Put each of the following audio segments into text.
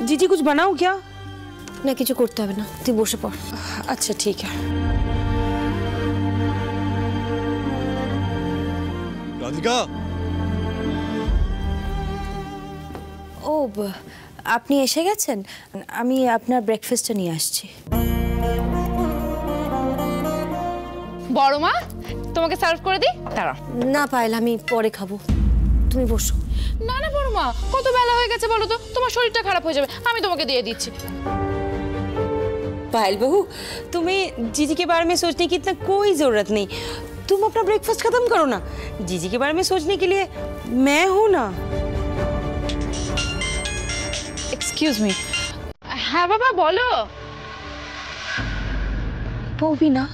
जीजी कुछ बनाओ क्या? না কিছু করতে হবে না, তুই বসে পড়। अच्छा ठीक है। রাধিকা, ও আপনি এসে গেছেন, আমি আপনার ব্রেকফাস্টটা নিয়ে আসছি। বড় মা তোমাকে সার্ভ করে দিই? দাঁড়াও। না পায়েল, আমি পরে খাবো, তুমি বসো। না না বড় মা, কত বেলা হয়ে গেছে বলো তো, তোমার শরীরটা খারাপ হয়ে যাবে, আমি তোমাকে দিয়ে দিচ্ছি। पायल बहू, तुम्हें जीजी के बारे में सोचने की इतना कोई जरूरत नहीं। तुम अपना ब्रेकफास्ट खत्म करो ना, जीजी के बारे में सोचने के लिए मैं हूं ना। Excuse me. হ্যাঁ বাবা বলো। वो भी ना।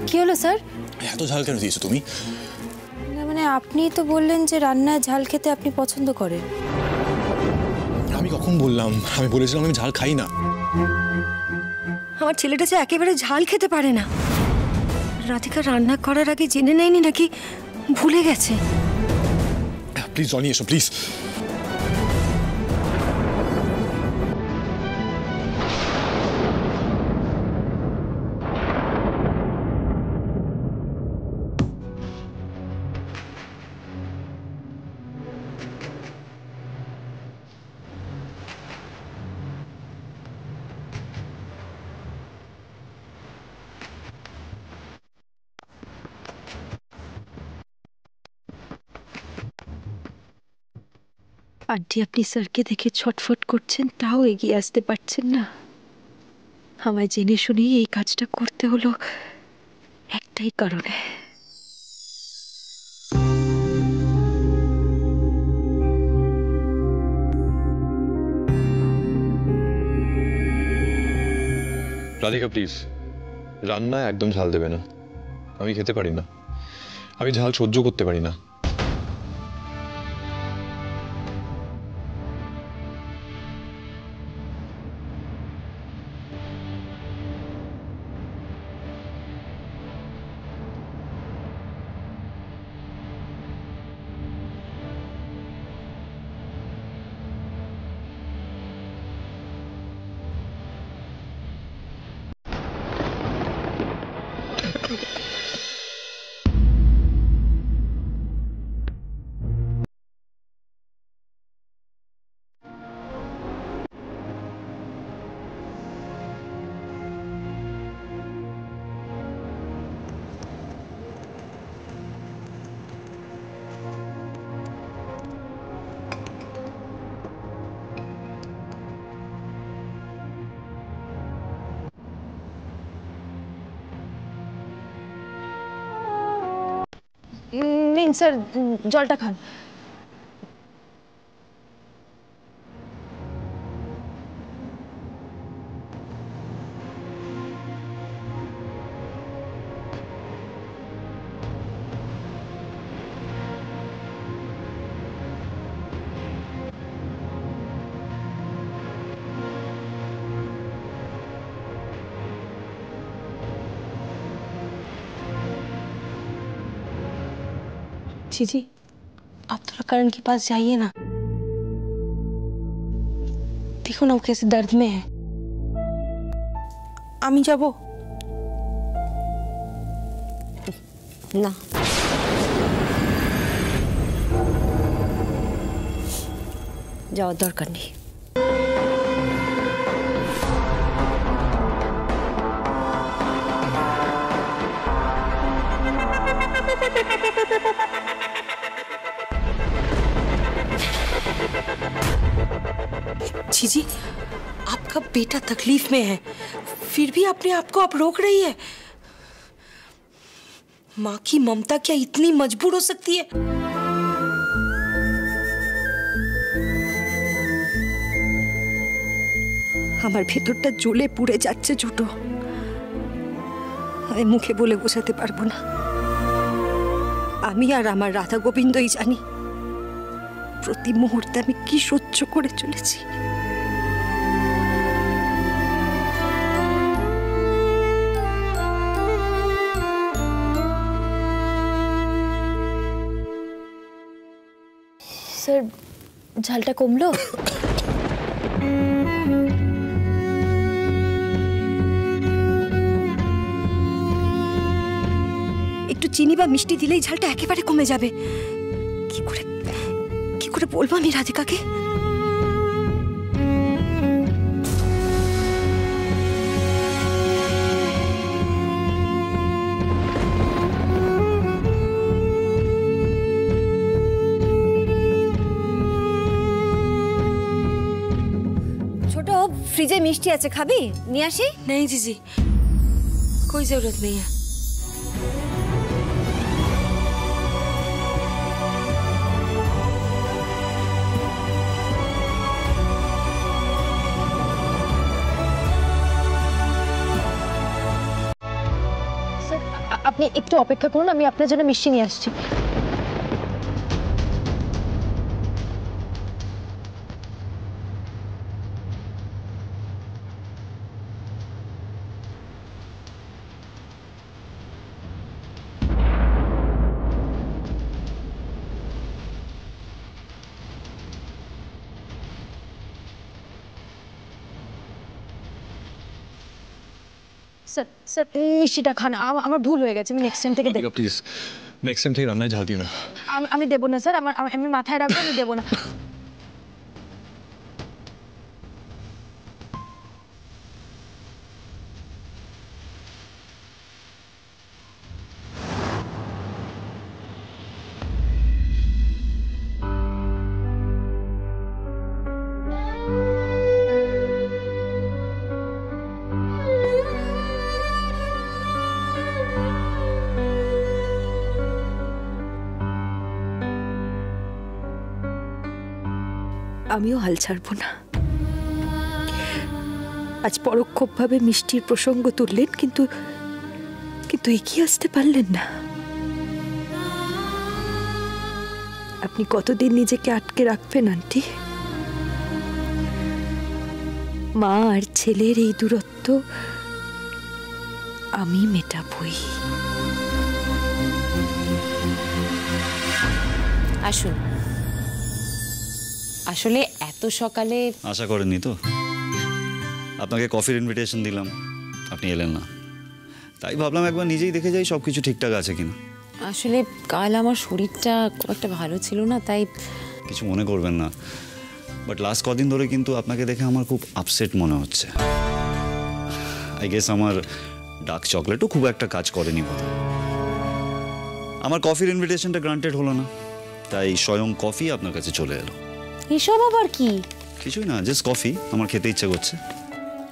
কি হলো স্যার? এত ঝাল কেন দিয়েছো তুমি? না মানে আপনি তো বললেন যে রান্নায় ঝাল খেতে আপনি পছন্দ করেন। আমি কখন বললাম? আমি বলেছিলাম আমি ঝাল খাই না। আমার ছেলেটা যে একেবারে ঝাল খেতে পারে না। রাধিকা রান্না করার আগে জেনে নেয়নি নাকি ভুলে গেছে? প্লিজ জনি এসো প্লিজ। আন্টি আপনি স্যারকে দেখে ছটফট করছেন, তাও এগিয়ে আসতে পারছেন না। আমায় জেনে শুনেই এই কাজটা করতে হলো একটাই কারণে। রাধিকা প্লিজ, রান্নায় একদম ঝাল দেবে না। আমি খেতে পারি না, আমি ঝাল সহ্য করতে পারি না। নিন স্যার, জলটা খান। जीजी आप थोड़ा करण के पास जाइए ना, देखो ना वो कैसे दर्द में है। आमी जाबो ना, जाओ दरकार নেই। जीजी आपका बेटा तकलीफ में है, फिर भी अपने आप को आप रोक रही है। माँ की ममता क्या इतनी मजबूर हो सकती है? আমার ভেতরটা জ্বলে পুড়ে যাচ্ছে ছোট, আমি মুখে বলে বোঝাতে পারবো না। আমি আর আমার রাধা গোবিন্দই জানি প্রতি মুহূর্তে আমি কি সহ্য করে চলেছি। স্যার ঝালটা কমলো? একটু চিনি বা মিষ্টি দিলেই ঝালটা একেবারে কমে যাবে। কি করে বলবো আমি রাধিকাকে? ছোট ফ্রিজে মিষ্টি আছে, খাবি? নিয়ে আসি? नहीं जीजी कोई जरूरत नहीं है। আপনি একটু অপেক্ষা করুন, আমি আপনার জন্য মিষ্টি নিয়ে আসছি। স্যার স্যার মিষ্টিটা খান, আমার ভুল হয়ে গেছে, আমি নেক্সট টাইম থেকে দেব। প্লিজ নেক্সট টাইম থেকে রান্নায় ঝাল দিও না। আমি দেবো না স্যার, আমি মাথায় রাখবো, আমি দেবো না। আমিও হাল ছাড়বো না। আজ পরোক্ষভাবে মিষ্টির প্রসঙ্গ তুললেন, কিন্তু এগিয়ে আসতে পারলেন না। আপনি কতদিন নিজেকে আটকে রাখবেন আন্টি? মা আর ছেলের এই দূরত্ব আমি মেটাবই। আসুন। আসলে এত সকালে আশা করেননি তো? আপনাকে কফির ইনভিটেশন দিলাম, আপনি এলেন না, তাই ভাবলাম একবার নিজেই দেখে যাই সব কিছু ঠিকঠাক আছে কিনা। আসলে কাল আমার শরীরটা খুব একটা ভালো ছিল না, তাই। কিছু মনে করবেন না, বাট লাস্ট কদিন ধরে কিন্তু আপনাকে দেখে আমার খুব আপসেট মনে হচ্ছে। আই গেস আমার ডার্ক চকলেটও খুব একটা কাজ করেনি বলে। আমার কফির ইনভিটেশনটা গ্রান্টেড হলো না, তাই স্বয়ং কফি আপনার কাছে চলে এলো। এসব আবার কি? কিছুই না, জাস্ট কফি, আমার খেতে ইচ্ছে করছে।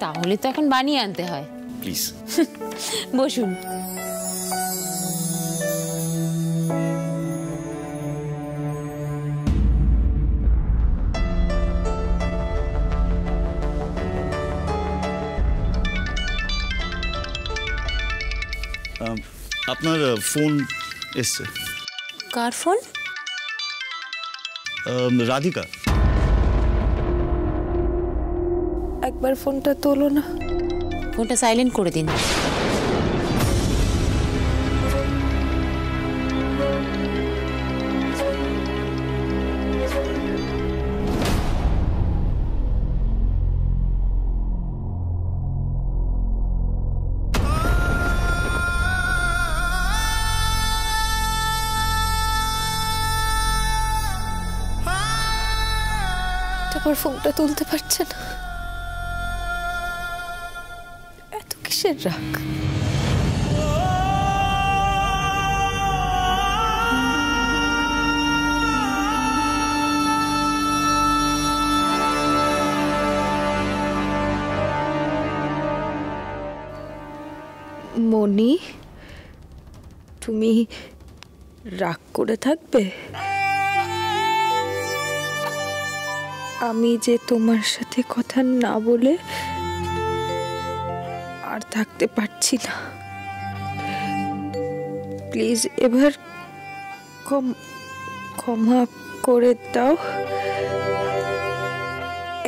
তাহলে তো এখন বানিয়ে আনতে হয়। প্লিজ বসুন। আপনার ফোন এসছে। কার ফোন? রাধিকা। একবার ফোনটা তোলো না। ফোনটা সাইলেন্ট করে দিন। আমার ফোনটা তুলতে পারছে না। এত কিসের রাগ? মনি, তুমি রাগ করে থাকবে? আমি যে তোমার সাথে কথা না বলে আর থাকতে পারছি না। প্লিজ এবার ক্ষমা করে দাও।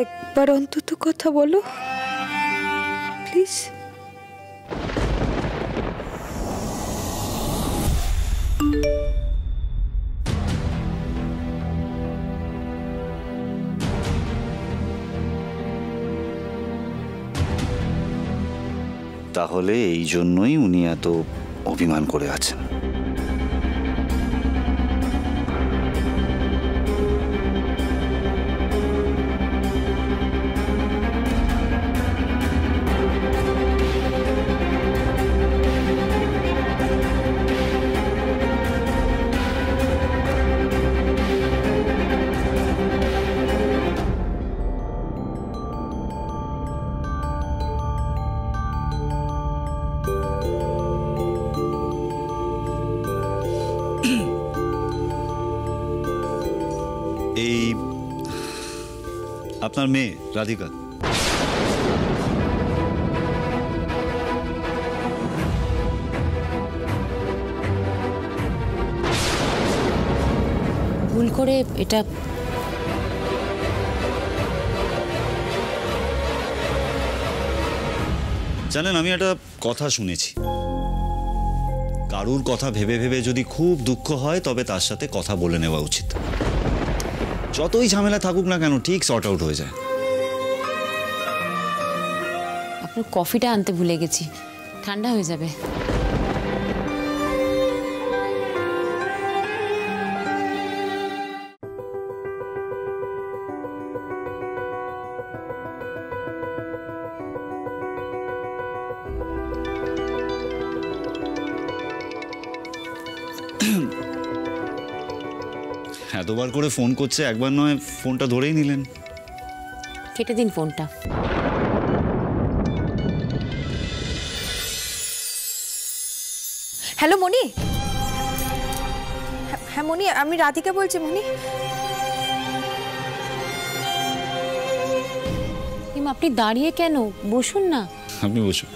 একবার অন্তত কথা বলো প্লিজ। তাহলে এই জন্যই উনি এত অভিমান করে আছেন। এই আপনার মেয়ে রাধিকা, ভুল করে এটা জানেন আমি একটা কথা শুনেছি, কারুর কথা ভেবে ভেবে যদি খুব দুঃখ হয় তবে তার সাথে কথা বলে নেওয়া উচিত। যতই ঝামেলা থাকুক না কেন ঠিক সর্ট আউট হয়ে যায়। আপনার কফিটা আনতে ভুলে গেছি, ঠান্ডা হয়ে যাবে। এতবার করে ফোন করছে, একবার নয় ফোনটা ধরেই নিলেন। কেটে দিন ফোনটা। হ্যালো মনি। হ্যাঁ মনি, আমি রাধিকা বলছি। মনি, আপনি দাঁড়িয়ে কেন? বসুন না। আপনি বসুন।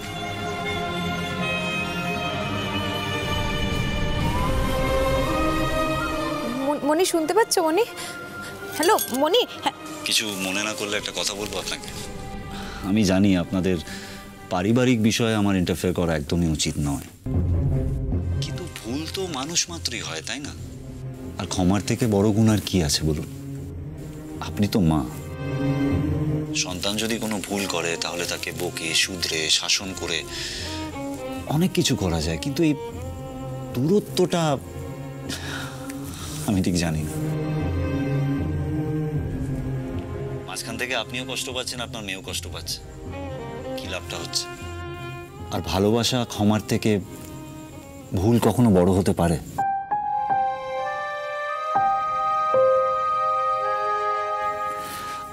মনি শুনতে পাচ্ছ? মনি, হ্যালো মনি। কিছু মনে না করলে একটা কথা বলবো আপনাকে। আমি জানি আপনাদের পারিবারিক বিষয়ে আমার ইন্টারফেয়ার করা একদমই উচিত নয়, কিন্তু ভুল তো মানুষ মাত্রই হয়, তাই না? আর ক্ষমার থেকে বড় গুণ আর কি আছে বলুন? আপনি তো মা। সন্তান যদি কোনো ভুল করে তাহলে তাকে বকে শুধরে শাসন করে অনেক কিছু করা যায়, কিন্তু এই দূরত্বটা আমি ঠিক জানি না। মাঝখান থেকে আপনিও কষ্ট পাচ্ছেন, আপনার মেয়েও কষ্ট পাচ্ছে, কি লাভটা হচ্ছে? আর ভালোবাসা ক্ষমার থেকে ভুল কখনো বড় হতে পারে?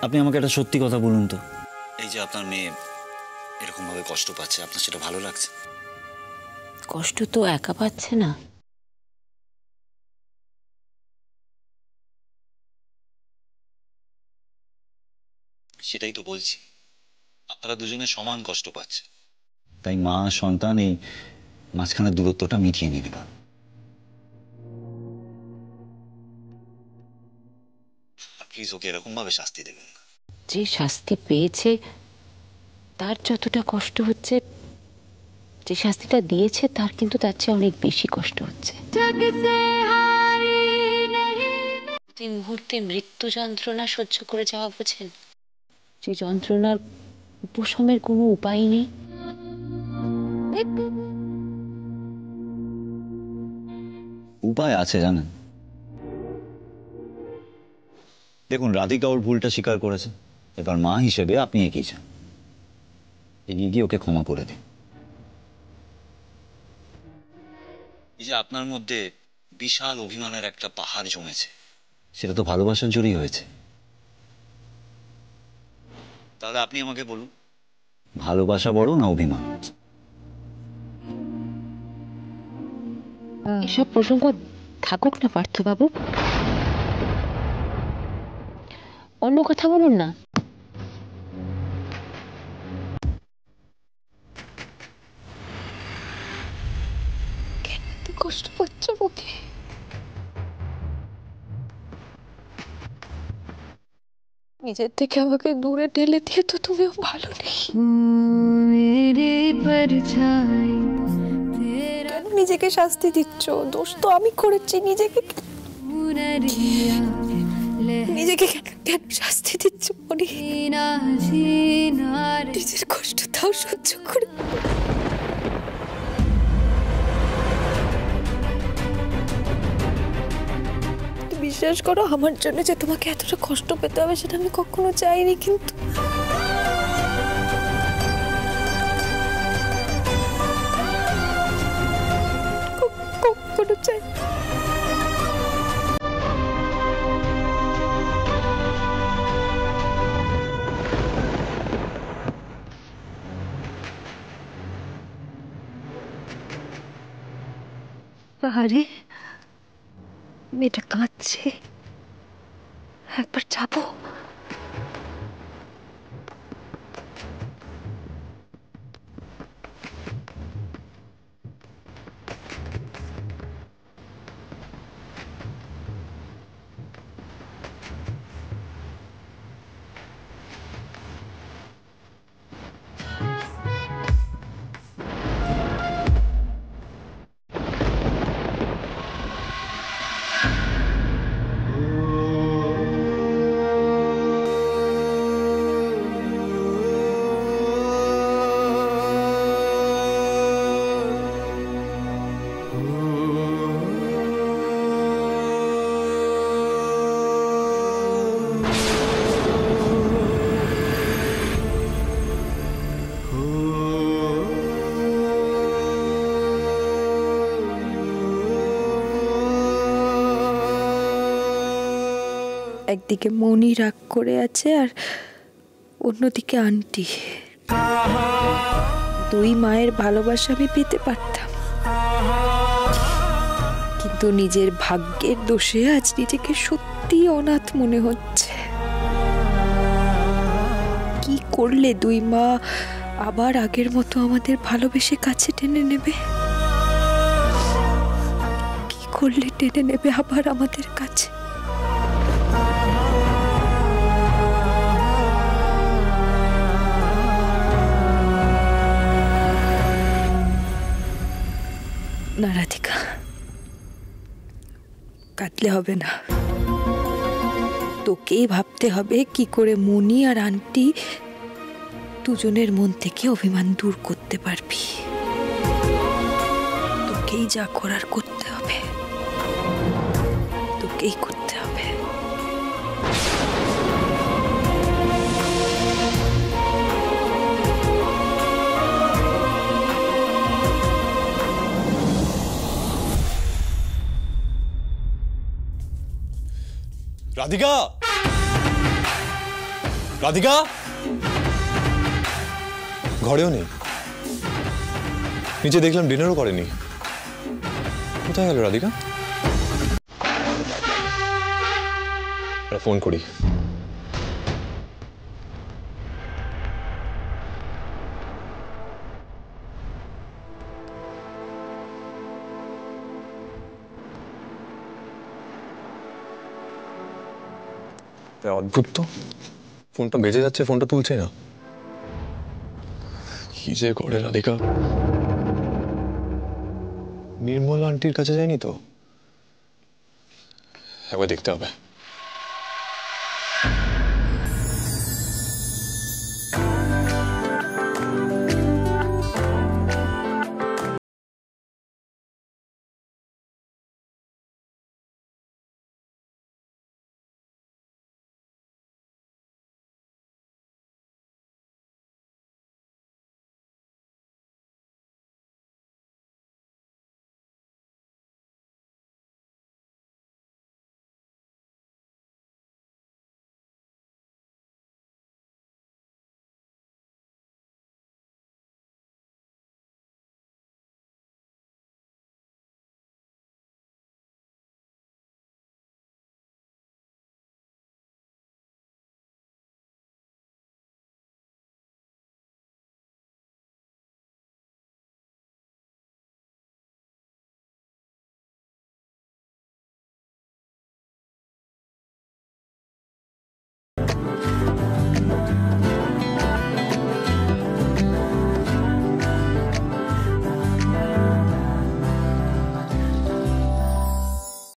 আপনি আমাকে একটা সত্যি কথা বলুন তো, এই যে আপনার মেয়ে এরকম ভাবে কষ্ট পাচ্ছে, আপনার সেটা ভালো লাগছে? কষ্ট তো একা পাচ্ছে না। সেটাই তো বলছি, আপনারা দুজনে সমান কষ্ট পাচ্ছে, তাই মা সন্তান এই মাঝখানে দূরত্বটা মিটিয়ে নিবে। প্লিজ ওকে এরকম ভাবে শাস্তি দেবেন না। যে শাস্তি পেয়েছে তার যতটা কষ্ট হচ্ছে, যে শাস্তিটা দিয়েছে তার কিন্তু তার চেয়ে অনেক বেশি কষ্ট হচ্ছে। তিন মুহূর্তে মৃত্যু যন্ত্রণা সহ্য করে যাওয়া বোঝেন, যে যন্ত্রণার উপশমের কোনো উপায় নেই। উপায় আছে জানেন, দেখুন, রাধিকা ওর ভুলটা স্বীকার করেছে। এবার মা হিসেবে আপনি এগিয়েছেন, এগিয়ে গিয়ে ওকে ক্ষমা করে দিন। এই যে আপনার মধ্যে বিশাল অভিমানের একটা পাহাড় জমেছে, সেটা তো ভালোবাসার জোরেই হয়েছে। তাহলে আপনি আমাকে বলুন, ভালোবাসা বড় না অভিমান? এসব প্রসঙ্গ থাকুক না পার্থবাবু, অন্য কথা বলুন না। কষ্ট পাচ্ছ ওকে? নিজের থেকে আমাকে দূরে ঠেলে দিয়ে তো তুমিও ভালো নেই। কেন নিজেকে শাস্তি দিচ্ছ? দোষ তো আমি করেছি। নিজেকে কেন শাস্তি দিচ্ছ মনি? নিজের কষ্ট তাও সহ্য করে। বিশ্বাস করো, আমার জন্য যে তোমাকে এতটা কষ্ট পেতে হবে সেটা আমি কখনো চাইনি, কিন্তু কখনো চাই। আরে মেয়েটা কাঁদছে, একবার যাবো। একদিকে মনি রাগ করে আছে আর অন্যদিকে আন্টি। দুই মায়ের ভালোবাসা আমি পেতে পারতাম, কিন্তু নিজের ভাগ্যের দোষে আজ নিজেকে সত্যি অনাথ মনে হচ্ছে। কি করলে দুই মা আবার আগের মতো আমাদের ভালোবেসে কাছে টেনে নেবে? কি করলে টেনে নেবে আবার আমাদের কাছে? না রাধিকা, কাঁদলে হবে না। তোকেই ভাবতে হবে কি করে মনি আর আন্টি দুজনের মন থেকে অভিমান দূর করতে পারবি। তোকেই যা করার করতে হবে, তোকেই করতে হবে। রাধিকা, রাধিকা ঘরেও নেই। নিচে দেখলাম ডিনারও করেনি। কোথায় গেল রাধিকা? ফোন করি। অদ্ভুত তো, ফোনটা বেজে যাচ্ছে, ফোনটা তুলছে না। কি যে করে রাধিকা। নির্মলা আন্টির কাছে যায়নি তো? একবার দেখতে হবে।